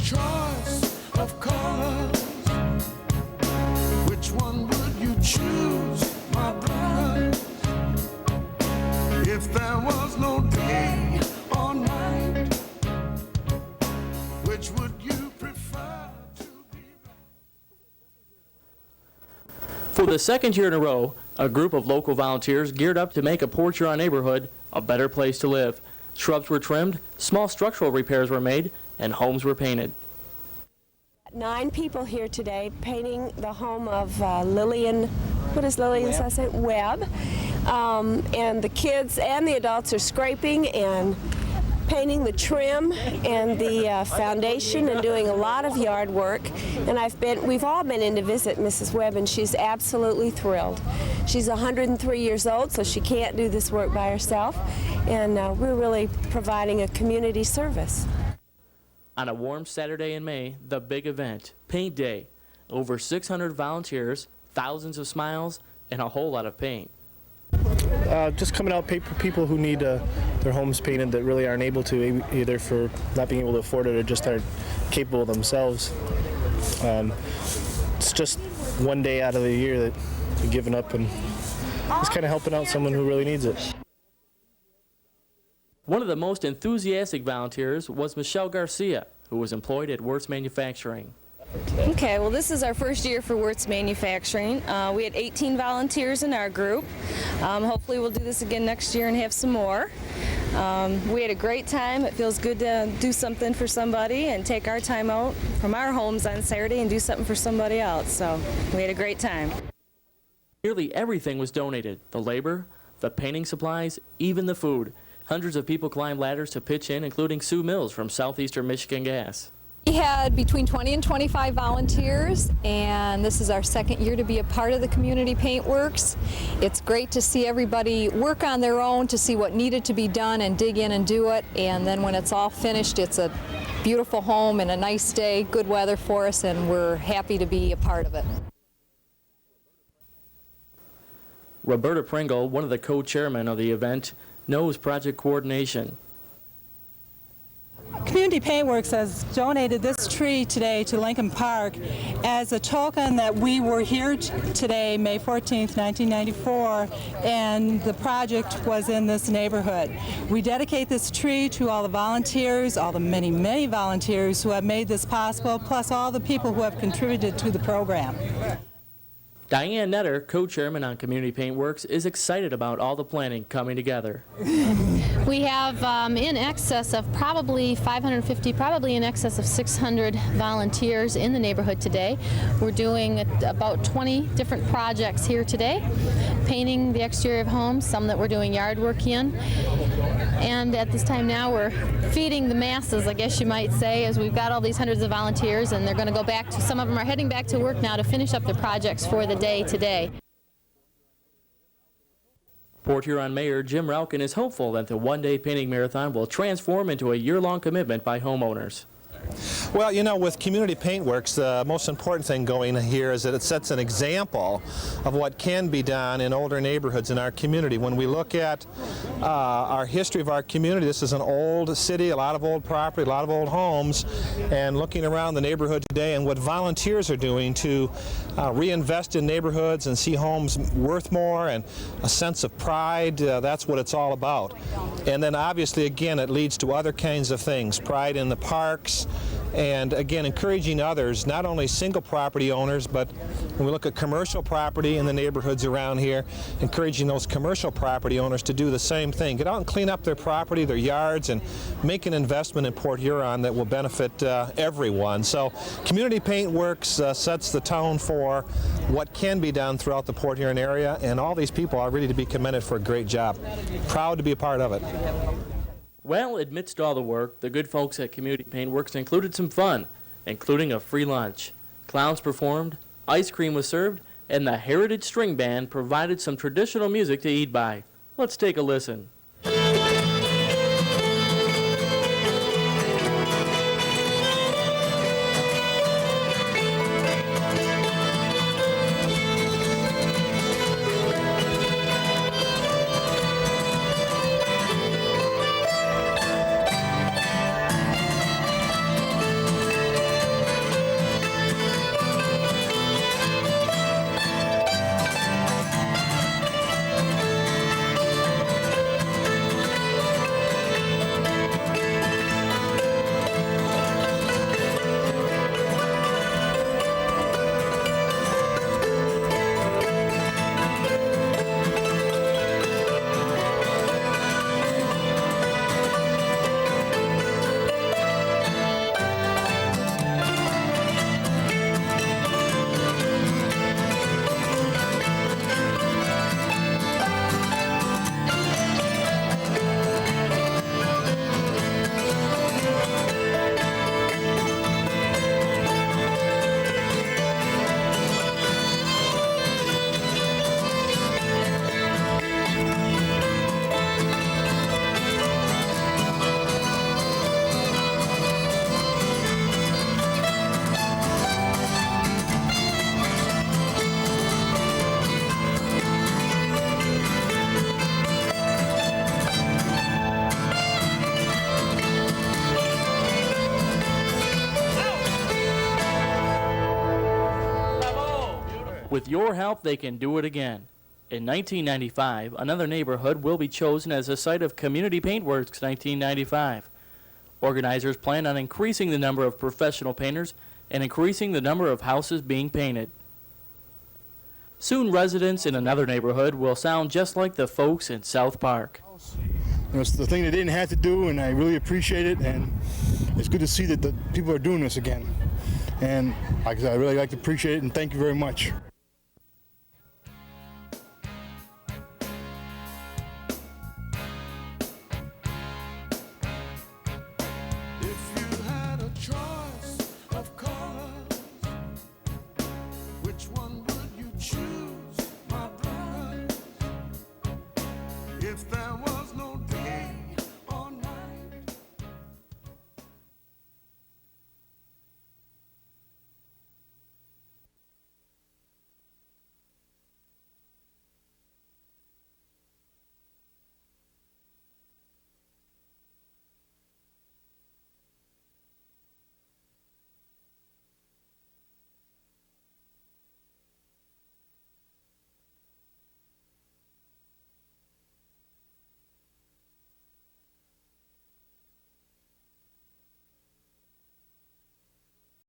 choice of colors, which one would you choose, my brother? If there was no day or night, which would you prefer to be? For the second year in a row, a group of local volunteers geared up to make a Port Huron neighborhood a better place to live. Shrubs were trimmed, small structural repairs were made, and homes were painted. 9 people here today painting the home of Lillian, what is Lillian's last name? Webb. And the kids and the adults are scraping and painting the trim and the foundation and doing a lot of yard work. And we've all been in to visit Mrs. Webb, and she's absolutely thrilled. She's 103 years old, so she can't do this work by herself, and we're really providing a community service. On a warm Saturday in May, the big event, Paint Day. Over 600 volunteers, thousands of smiles, and a whole lot of paint. Just coming out for people who need their homes painted that really aren't able to, either for not being able to afford it or just aren't capable themselves. It's just one day out of the year that you're giving up and just kind of helping out someone who really needs it. One of the most enthusiastic volunteers was Michelle Garcia, who was employed at Wirtz Manufacturing. Okay, well, this is our first year for Wirtz Manufacturing. We had 18 volunteers in our group. Hopefully we'll do this again next year and have some more. We had a great time. It feels good to do something for somebody and take our time out from our homes on Saturday and do something for somebody else. So we had a great time. Nearly everything was donated: the labor, the painting supplies, even the food. Hundreds of people climbed ladders to pitch in, including Sue Mills from Southeastern Michigan Gas. We had between 20 and 25 volunteers, and this is our second year to be a part of the Community PaintWorks. It's great to see everybody work on their own, to see what needed to be done and dig in and do it, and then when it's all finished, it's a beautiful home and a nice day, good weather for us, and we're happy to be a part of it. Roberta Pringle, one of the co-chairmen of the event, knows project coordination. Community PaintWorks has donated this tree today to Lincoln Park as a token that we were here today, May 14th, 1994, and the project was in this neighborhood. We dedicate this tree to all the volunteers, all the many, many volunteers who have made this possible, plus all the people who have contributed to the program. Diane Netter, co-chairman on Community PaintWorks, is excited about all the planning coming together. We have in excess of probably 550, probably in excess of 600 volunteers in the neighborhood today. We're doing about 20 different projects here today, painting the exterior of homes, some that we're doing yard work in. And at this time now we're feeding the masses, I guess you might say, as we've got all these hundreds of volunteers, and they're going to go back to, some of them are heading back to work now to finish up their projects for the day today. Port Huron Mayor Jim Rauken is hopeful that the one-day painting marathon will transform into a year-long commitment by homeowners. Well, you know, with Community PaintWorks, the most important thing going here is that it sets an example of what can be done in older neighborhoods in our community. When we look at our history of our community, this is an old city, a lot of old property, a lot of old homes, and looking around the neighborhood today and what volunteers are doing to reinvest in neighborhoods and see homes worth more and a sense of pride, that's what it's all about. And then obviously, again, it leads to other kinds of things, pride in the parks, and again, encouraging others, not only single property owners, but when we look at commercial property in the neighborhoods around here, encouraging those commercial property owners to do the same thing. Get out and clean up their property, their yards, and make an investment in Port Huron that will benefit everyone. So Community PaintWorks sets the tone for what can be done throughout the Port Huron area, and all these people are really to be commended for a great job. Proud to be a part of it. Well, amidst all the work, the good folks at Community PaintWorks included some fun, including a free lunch. Clowns performed, ice cream was served, and the Heritage String Band provided some traditional music to eat by. Let's take a listen. With your help, they can do it again. In 1995, another neighborhood will be chosen as a site of Community PaintWorks 1995. Organizers plan on increasing the number of professional painters and increasing the number of houses being painted. Soon residents in another neighborhood will sound just like the folks in South Park. It's the thing they didn't have to do, and I really appreciate it, and it's good to see that the people are doing this again. And like I said, I really like to appreciate it, and thank you very much. If you had a choice of colors, which one would you choose, my brother? If there was